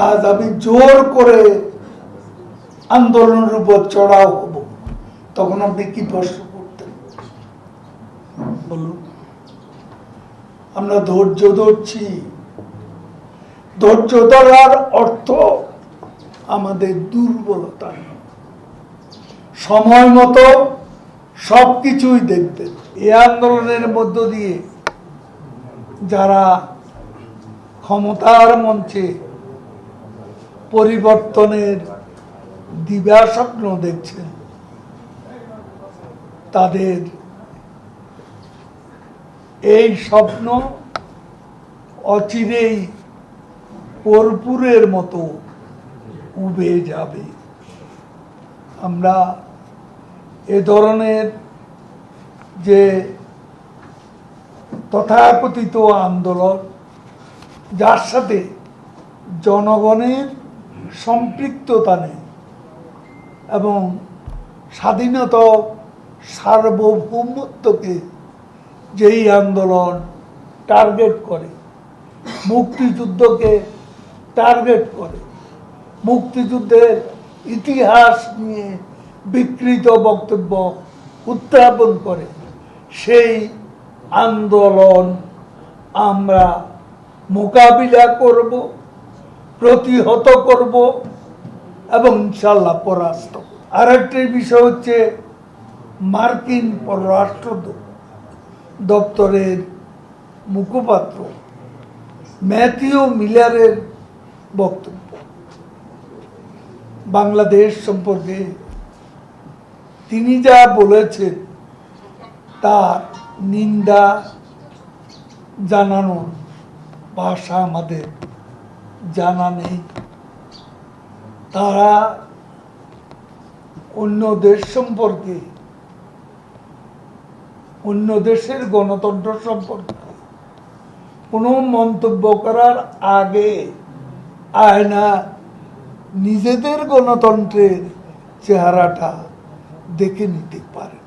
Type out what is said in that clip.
আজ আমি জোর করে আন্দোলনের উপর চড়াও হব, তখন আপনি কি প্রশ্ন করতেন বলুন? আমরা ধৈর্য ধরছি। ধৈর্য ধরার অর্থ আমাদের দুর্বলতা। সময় মতো সবকিছুই দেখবেন। এই আন্দোলনের মধ্য দিয়ে যারা ক্ষমতার মঞ্চে পরিবর্তনের দিবাস্বপ্ন দেখছেন, তাদের এই স্বপ্ন অচিরেই কর্পূরের মতো উবে যাবে। আমরা এ ধরনের যে তথাকথিত আন্দোলন, যার সাথে জনগণের সম্পৃক্ততা নেই এবং স্বাধীনতা সার্বভৌমত্বকে যেই আন্দোলন টার্গেট করে, মুক্তিযুদ্ধকে টার্গেট করে, মুক্তিযুদ্ধের ইতিহাস নিয়ে বিকৃত বক্তব্য উত্থাপন করে, সেই আন্দোলন আমরা মোকাবিলা করব, প্রতিহত করব এবং ইনশাল্লাহ পরাস্ত। আরেকটি বিষয় হচ্ছে মার্কিন পররাষ্ট্র দপ্তরের মুখপাত্র ম্যাথিউ মিলারের বক্তব্য। বাংলাদেশ সম্পর্কে তিনি যা বলেছেন তার নিন্দা জানানোর ভাষা আমাদের জানা নেই। তারা অন্য দেশ সম্পর্কে, অন্য দেশের গণতন্ত্র সম্পর্কে কোনো মন্তব্য করার আগে আয়না নিজেদের গণতন্ত্রের চেহারাটা দেখে নিতে পারে।